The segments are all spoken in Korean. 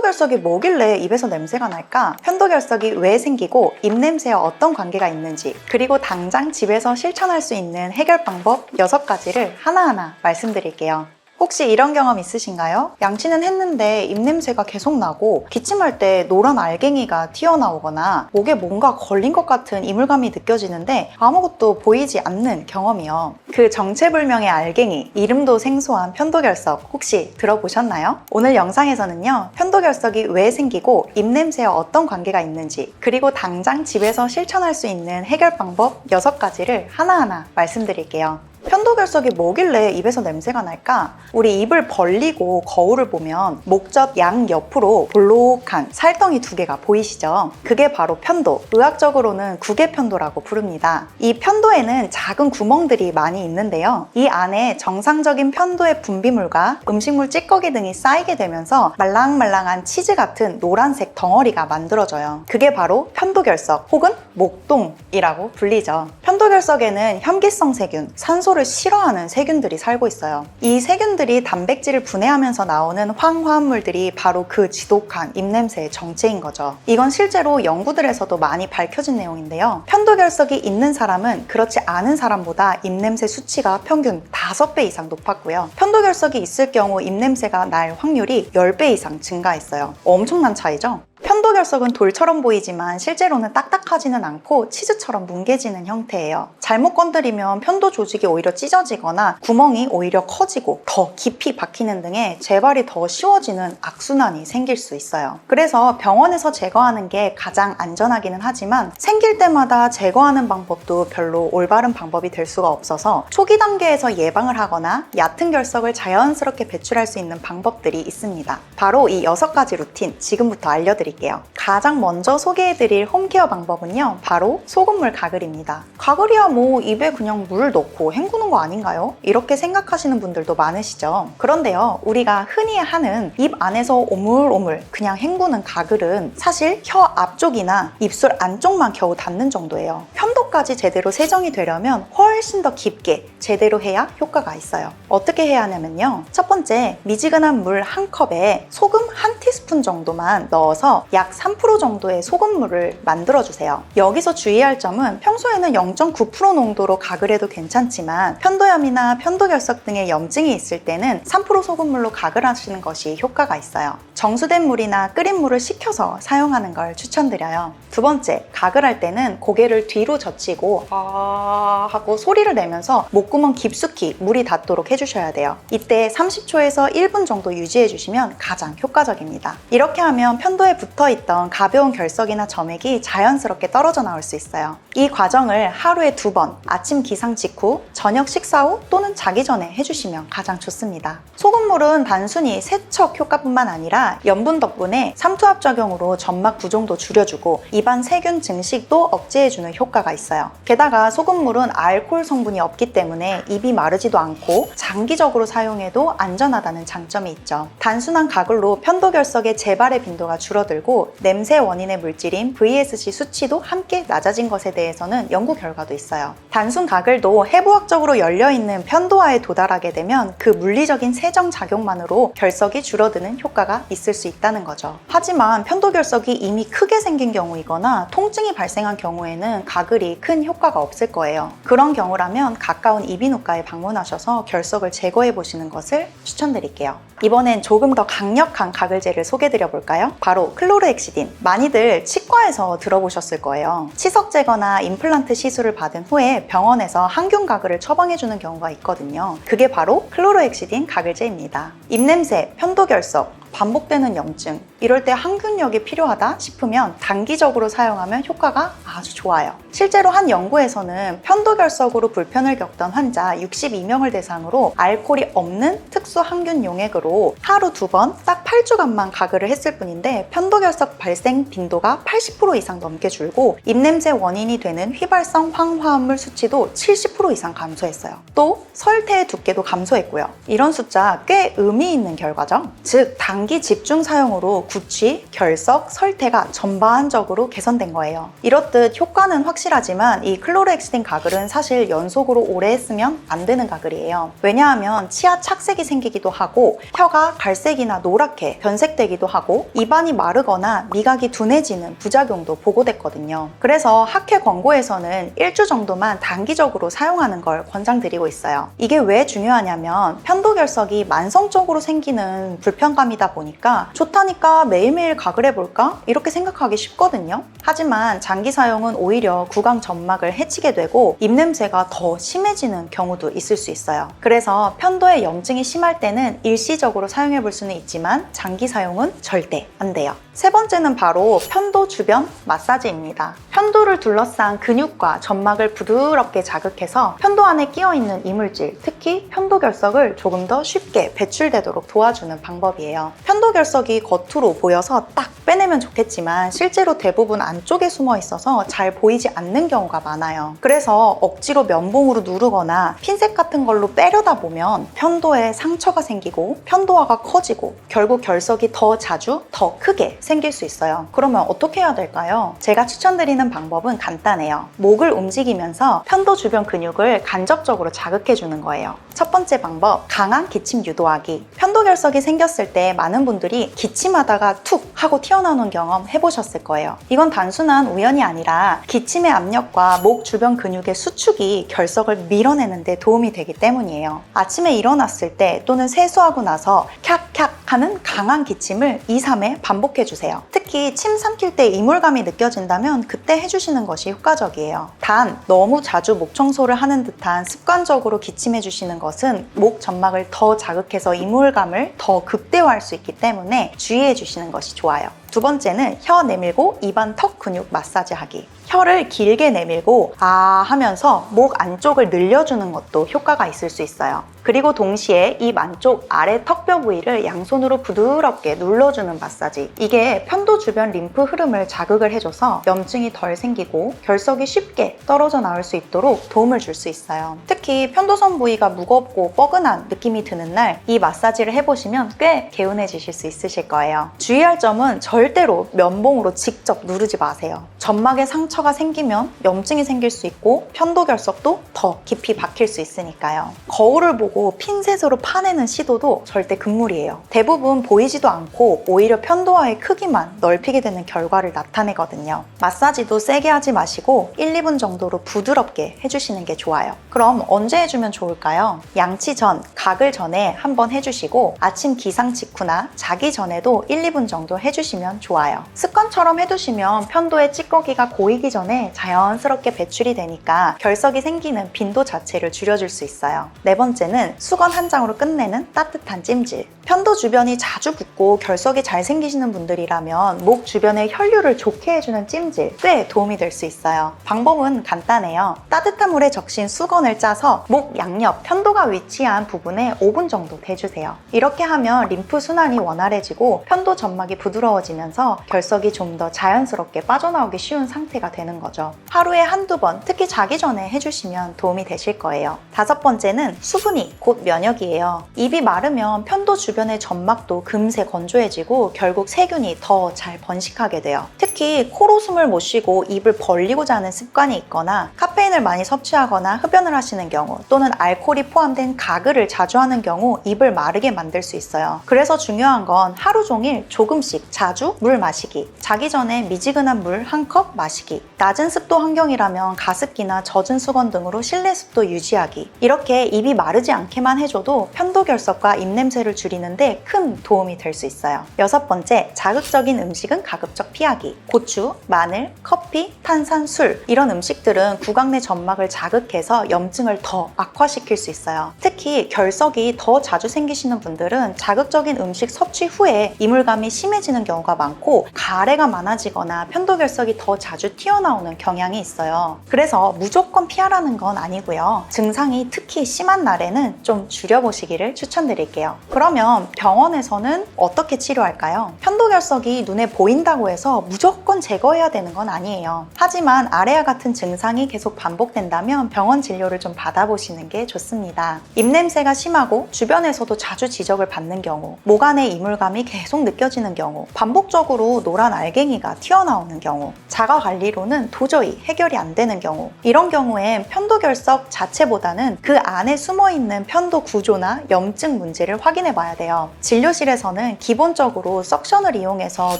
편도결석이 뭐길래 입에서 냄새가 날까? 편도결석이 왜 생기고 입냄새와 어떤 관계가 있는지, 그리고 당장 집에서 실천할 수 있는 해결 방법 6가지를 하나하나 말씀드릴게요. 혹시 이런 경험 있으신가요? 양치는 했는데 입냄새가 계속 나고 기침할 때 노란 알갱이가 튀어나오거나 목에 뭔가 걸린 것 같은 이물감이 느껴지는데 아무것도 보이지 않는 경험이요. 그 정체불명의 알갱이, 이름도 생소한 편도결석 혹시 들어보셨나요? 오늘 영상에서는요, 편도결석이 왜 생기고 입냄새와 어떤 관계가 있는지, 그리고 당장 집에서 실천할 수 있는 해결 방법 6가지를 하나하나 말씀드릴게요. 편도결석이 뭐길래 입에서 냄새가 날까? 우리 입을 벌리고 거울을 보면 목젖 양옆으로 볼록한 살덩이 2개가 보이시죠? 그게 바로 편도, 의학적으로는 구개편도라고 부릅니다. 이 편도에는 작은 구멍들이 많이 있는데요. 이 안에 정상적인 편도의 분비물과 음식물 찌꺼기 등이 쌓이게 되면서 말랑말랑한 치즈 같은 노란색 덩어리가 만들어져요. 그게 바로 편도결석 혹은 목동이라고 불리죠. 편도결석에는 혐기성 세균, 산소를 싫어하는 세균들이 살고 있어요. 이 세균들이 단백질을 분해하면서 나오는 황화합물들이 바로 그 지독한 입냄새의 정체인 거죠. 이건 실제로 연구들에서도 많이 밝혀진 내용인데요. 편도결석이 있는 사람은 그렇지 않은 사람보다 입냄새 수치가 평균 5배 이상 높았고요. 편도결석이 있을 경우 입냄새가 날 확률이 10배 이상 증가했어요. 엄청난 차이죠? 편도결석은 돌처럼 보이지만 실제로는 딱딱하지는 않고 치즈처럼 뭉개지는 형태예요. 잘못 건드리면 편도 조직이 오히려 찢어지거나 구멍이 오히려 커지고 더 깊이 박히는 등의 재발이 더 쉬워지는 악순환이 생길 수 있어요. 그래서 병원에서 제거하는 게 가장 안전하기는 하지만 생길 때마다 제거하는 방법도 별로 올바른 방법이 될 수가 없어서 초기 단계에서 예방을 하거나 얕은 결석을 자연스럽게 배출할 수 있는 방법들이 있습니다. 바로 이 6가지 루틴 지금부터 알려드릴게요. 가장 먼저 소개해드릴 홈케어 방법은요, 바로 소금물 가글입니다. 가글이야 뭐 입에 그냥 물 넣고 헹구는 거 아닌가요? 이렇게 생각하시는 분들도 많으시죠. 그런데요, 우리가 흔히 하는 입 안에서 오물오물 그냥 헹구는 가글은 사실 혀 앞쪽이나 입술 안쪽만 겨우 닿는 정도예요. 편도까지 제대로 세정이 되려면 훨씬 더 깊게 제대로 해야 효과가 있어요. 어떻게 해야 하냐면요, 첫 번째, 미지근한 물 1컵에 소금 1티스푼 정도만 넣어서 약 3% 정도의 소금물을 만들어주세요. 여기서 주의할 점은 평소에는 0.9% 농도로 가글해도 괜찮지만 편도염이나 편도결석 등의 염증이 있을 때는 3% 소금물로 가글하시는 것이 효과가 있어요. 정수된 물이나 끓인 물을 식혀서 사용하는 걸 추천드려요. 두 번째, 가글할 때는 고개를 뒤로 젖히고 하고 소리를 내면서 목구멍 깊숙이 물이 닿도록 해주셔야 돼요. 이때 30초에서 1분 정도 유지해주시면 가장 효과적입니다. 이렇게 하면 편도에 붙어있던 가벼운 결석이나 점액이 자연스럽게 떨어져 나올 수 있어요. 이 과정을 하루에 2번, 아침 기상 직후, 저녁 식사 후 또는 자기 전에 해주시면 가장 좋습니다. 소금물은 단순히 세척 효과뿐만 아니라 염분 덕분에 삼투압 작용으로 점막 부종도 줄여주고 입안 세균 증식도 억제해주는 효과가 있어요. 게다가 소금물은 알코올 성분이 없기 때문에 입이 마르지도 않고 장기적으로 사용해도 안전하다는 장점이 있죠. 단순한 가글로 편도결석의 재발의 빈도가 줄어들고 냄새 원인의 물질인 VSG 수치도 함께 낮아진 것에 대해서는 연구 결과도 있어요. 단순 가글도 해부학적으로 열려있는 편도화에 도달하게 되면 그 물리적인 세정 작용만으로 결석이 줄어드는 효과가 있을 수 있다는 거죠. 하지만 편도결석이 이미 크게 생긴 경우이거나 통증이 발생한 경우에는 가글이 큰 효과가 없을 거예요. 그런 경우라면 가까운 이비인후과에 방문하셔서 결석을 제거해 보시는 것을 추천드릴게요. 이번엔 조금 더 강력한 가글제를 소개해드려 볼까요? 바로 클로르헥시딘. 많이들 치과에서 들어보셨을 거예요. 치석 제거나 임플란트 시술을 받은 후에 병원에서 항균 가글을 처방해주는 경우가 있거든요. 그게 바로 클로르헥시딘 가글제입니다. 입냄새, 편도결석, 반복되는 염증, 이럴 때 항균력이 필요하다 싶으면 단기적으로 사용하면 효과가 아주 좋아요. 실제로 한 연구에서는 편도결석으로 불편을 겪던 환자 62명을 대상으로 알코올이 없는 특수 항균 용액으로 하루 2번 딱 8주간만 가글을 했을 뿐인데 편도결석 발생 빈도가 80% 이상 넘게 줄고 입냄새 원인이 되는 휘발성 황화합물 수치도 70% 이상 감소했어요. 또 설태의 두께도 감소했고요. 이런 숫자 꽤 의미 있는 결과죠. 즉 단기 집중 사용으로 그리고 구취, 결석, 설태가 전반적으로 개선된 거예요. 이렇듯 효과는 확실하지만 이 클로르엑시딘 가글은 사실 연속으로 오래 쓰면 안 되는 가글이에요. 왜냐하면 치아 착색이 생기기도 하고 혀가 갈색이나 노랗게 변색되기도 하고 입안이 마르거나 미각이 둔해지는 부작용도 보고됐거든요. 그래서 학회 권고에서는 1주 정도만 단기적으로 사용하는 걸 권장드리고 있어요. 이게 왜 중요하냐면 편도결석이 만성적으로 생기는 불편감이다 보니까 좋다니까 매일매일 가글 해볼까? 이렇게 생각하기 쉽거든요. 하지만 장기 사용은 오히려 구강 점막을 해치게 되고 입냄새가 더 심해지는 경우도 있을 수 있어요. 그래서 편도에 염증이 심할 때는 일시적으로 사용해 볼 수는 있지만 장기 사용은 절대 안 돼요. 세 번째는 바로 편도 주변 마사지입니다. 편도를 둘러싼 근육과 점막을 부드럽게 자극해서 편도 안에 끼어있는 이물질, 특히 편도결석을 조금 더 쉽게 배출되도록 도와주는 방법이에요. 편도결석이 겉으로 보여서 딱 빼내면 좋겠지만 실제로 대부분 안쪽에 숨어 있어서 잘 보이지 않는 경우가 많아요. 그래서 억지로 면봉으로 누르거나 핀셋 같은 걸로 빼려다 보면 편도에 상처가 생기고 편도화가 커지고 결국 결석이 더 자주, 더 크게 생길 수 있어요. 그러면 어떻게 해야 될까요? 제가 추천드리는 방법은 간단해요. 목을 움직이면서 편도 주변 근육을 간접적으로 자극해 주는 거예요. 첫 번째 방법, 강한 기침 유도하기. 편도결석이 생겼을 때 많은 분들이 기침하다가 툭 하고 튀어나오는 경험 해보셨을 거예요. 이건 단순한 우연이 아니라 기침의 압력과 목 주변 근육의 수축이 결석을 밀어내는 데 도움이 되기 때문이에요. 아침에 일어났을 때 또는 세수하고 나서 캬캬 하는 강한 기침을 2, 3회 반복해주세요. 특히 침 삼킬 때 이물감이 느껴진다면 그때 해주시는 것이 효과적이에요. 단, 너무 자주 목 청소를 하는 듯한 습관적으로 기침해주시는 것은 목 점막을 더 자극해서 이물감을 더 극대화할 수 있기 때문에 주의해 주시는 것이 좋아요. 두 번째는 혀 내밀고 입안 턱 근육 마사지 하기. 혀를 길게 내밀고 아 하면서 목 안쪽을 늘려주는 것도 효과가 있을 수 있어요. 그리고 동시에 입 안쪽 아래 턱뼈 부위를 양손으로 부드럽게 눌러주는 마사지. 이게 편도 주변 림프 흐름을 자극을 해줘서 염증이 덜 생기고 결석이 쉽게 떨어져 나올 수 있도록 도움을 줄 수 있어요. 특히 편도선 부위가 무겁고 뻐근한 느낌이 드는 날 이 마사지를 해보시면 꽤 개운해지실 수 있으실 거예요. 주의할 점은 절대로 면봉으로 직접 누르지 마세요. 점막에 상처가 생기면 염증이 생길 수 있고 편도결석도 더 깊이 박힐 수 있으니까요. 거울을 보고 핀셋으로 파내는 시도도 절대 금물이에요. 대부분 보이지도 않고 오히려 편도화의 크기만 넓히게 되는 결과를 나타내거든요. 마사지도 세게 하지 마시고 1, 2분 정도로 부드럽게 해주시는 게 좋아요. 그럼 언제 해주면 좋을까요? 양치 전, 가글 전에 한번 해주시고 아침 기상 직후나 자기 전에도 1, 2분 정도 해주시면 좋아요. 습관처럼 해두시면 편도의 찌꺼기가 고이기 전에 자연스럽게 배출이 되니까 결석이 생기는 빈도 자체를 줄여줄 수 있어요. 네 번째는 수건 한 장으로 끝내는 따뜻한 찜질. 편도 주변이 자주 붓고 결석이 잘 생기시는 분들이라면 목 주변의 혈류를 좋게 해주는 찜질 꽤 도움이 될 수 있어요. 방법은 간단해요. 따뜻한 물에 적신 수건을 짜서 목 양옆 편도가 위치한 부분에 5분 정도 대주세요. 이렇게 하면 림프 순환이 원활해지고 편도 점막이 부드러워지면서 결석이 좀 더 자연스럽게 빠져나오기 쉬운 상태가 되는 거죠. 하루에 한두 번, 특히 자기 전에 해주시면 도움이 되실 거예요. 다섯 번째는 수분이 곧 면역이에요. 입이 마르면 편도 주변의 점막도 금세 건조해지고 결국 세균이 더 잘 번식하게 돼요. 특히 코로 숨을 못 쉬고 입을 벌리고 자는 습관이 있거나 카페인을 많이 섭취하거나 흡연을 하시는 경우 또는 알코올이 포함된 가글을 자주 하는 경우 입을 마르게 만들 수 있어요. 그래서 중요한 건 하루 종일 조금씩 자주 물 마시기, 자기 전에 미지근한 물 한 컵 마시기, 낮은 습도 환경이라면 가습기나 젖은 수건 등으로 실내 습도 유지하기. 이렇게 입이 마르지 않게만 해줘도 편도결석과 입냄새를 줄이는데 큰 도움이 될 수 있어요. 여섯 번째, 자극적인 음식은 가급적 피하기. 고추, 마늘, 커피, 탄산, 술 이런 음식들은 구강 내 점막을 자극해서 염증을 더 악화시킬 수 있어요. 특히 결석이 더 자주 생기시는 분들은 자극적인 음식 섭취 후에 이물감이 심해지는 경우가 많고 가래가 많아지거나 편도결석이 더 자주 튀어나오는 경향이 있어요. 그래서 무조건 피하라는 건 아니고요. 증상이 특히 심한 날에는 좀 줄여보시기를 추천드릴게요. 그러면 병원에서는 어떻게 치료할까요? 편도결석이 눈에 보인다고 해서 무조건 제거해야 되는 건 아니에요. 하지만 아래와 같은 증상이 계속 반복된다면 병원 진료를 좀 받아보시는 게 좋습니다. 입냄새가 심하고 주변에서도 자주 지적을 받는 경우, 목 안에 이물감이 계속 느껴지는 경우, 반복적으로 노란 알갱이가 튀어나오는 경우, 자가 관리로는 도저히 해결이 안 되는 경우, 이런 경우엔 편도결석 자체보다는 그 안에 숨어있는 편도 구조나 염증 문제를 확인해 봐야 돼요. 진료실에서는 기본적으로 석션을 이용해서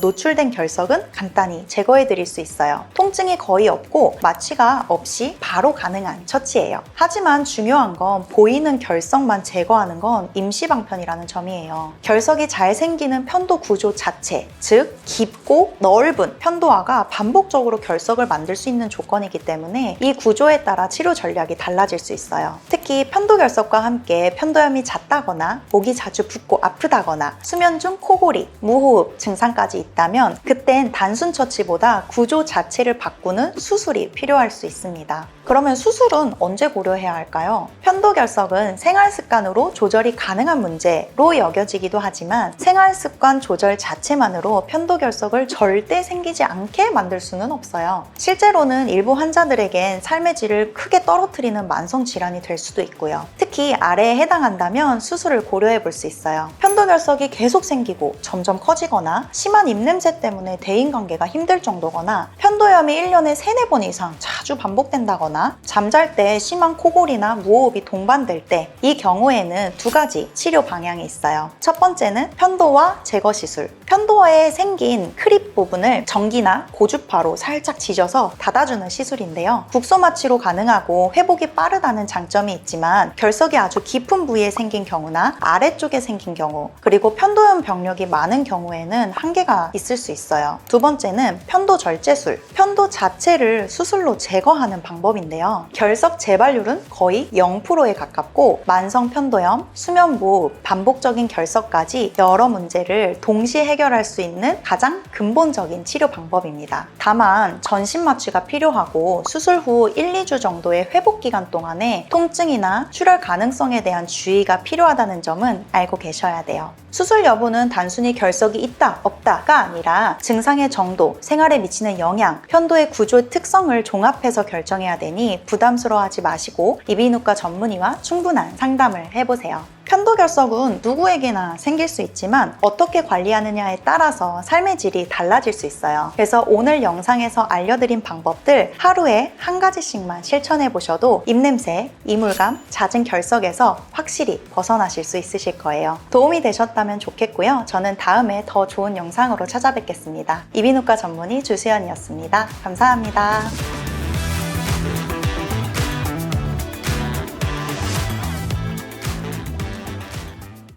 노출된 결석은 간단히 제거해 드릴 수 있어요. 통증이 거의 없고 마취가 없이 바로 가능한 처치예요. 하지만 중요한 건 보이는 결석만 제거하는 건 임시방편이라는 점이에요. 결석이 잘 생기는 편도 구조 자체, 즉 깊고 넓은 편도화가 반복적으로 결석을 만들 수 있는 조건이기 때문에 이 구조에 따라 치료 전략이 달라질 수 있어요. 특히 편도결석과 함께 편도염이 잦다거나 목이 자주 붓고 아프다거나 수면 중 코골이, 무호흡 증상까지 있다면 그땐 단순 처치보다 구조 자체를 바꾸는 수술이 필요할 수 있습니다. 그러면 수술은 언제 고려해야 할까요? 편도결석은 생활습관으로 조절이 가능한 문제로 여겨지기도 하지만 생활습관 조절 자체만으로 편도결석을 절대 생기지 않게 만들 수는 없어요. 실제로는 일부 환자들에겐 삶의 질을 크게 떨어뜨리는 만성질환이 될 수도 있고요. 특히 아래에 해당한다면 수술을 고려해 볼 수 있어요. 편도결석이 계속 생기고 점점 커지거나 심한 입냄새 때문에 대인관계가 힘들 정도거나 편도염이 1년에 3-4번 이상 자주 반복된다거나 잠잘 때 심한 코골이나 무호흡이 동반될 때 이 경우에는 2가지 치료 방향이 있어요. 첫 번째는 편도화 제거 시술. 편도화에 생긴 크립 부분을 전기나 고주파로 살짝 지져서 닫아주는 시술인데요. 국소 마취로 가능하고 회복이 빠르다는 장점이 있지만 결석이 아주 깊은 부위에 생긴 경우나 아래쪽에 생긴 경우 그리고 편도염 병력이 많은 경우에는 한계가 있을 수 있어요. 두 번째는 편도 절제술. 편도 자체를 수술로 제거하는 방법인데요. 결석 재발률은 거의 0%에 가깝고 만성 편도염, 수면 무호흡, 반복적인 결석까지 여러 문제를 동시에 해결할 수 있는 가장 근본적인 치료 방법입니다. 다만 전신 마취가 필요하고 수술 후 1-2주 정도의 회복 기간 동안에 통증이나 출혈 가능성에 대한 주의가 필요하다는 점은 알고 계셔야 돼요. 수술 여부는 단순히 결석이 있다, 없다가 아니라 증상의 정도, 생활에 미치는 영향, 편도의 구조의 특성을 종합해서 결정해야 되니 부담스러워하지 마시고 이비인후과 전문의와 충분한 상담을 해보세요. 편도결석은 누구에게나 생길 수 있지만 어떻게 관리하느냐에 따라서 삶의 질이 달라질 수 있어요. 그래서 오늘 영상에서 알려드린 방법들 하루에 1가지씩만 실천해 보셔도 입냄새, 이물감, 잦은 결석에서 확실히 벗어나실 수 있으실 거예요. 도움이 되셨다면 좋겠고요. 저는 다음에 더 좋은 영상으로 찾아뵙겠습니다. 이비인후과 전문의 주수연이었습니다. 감사합니다.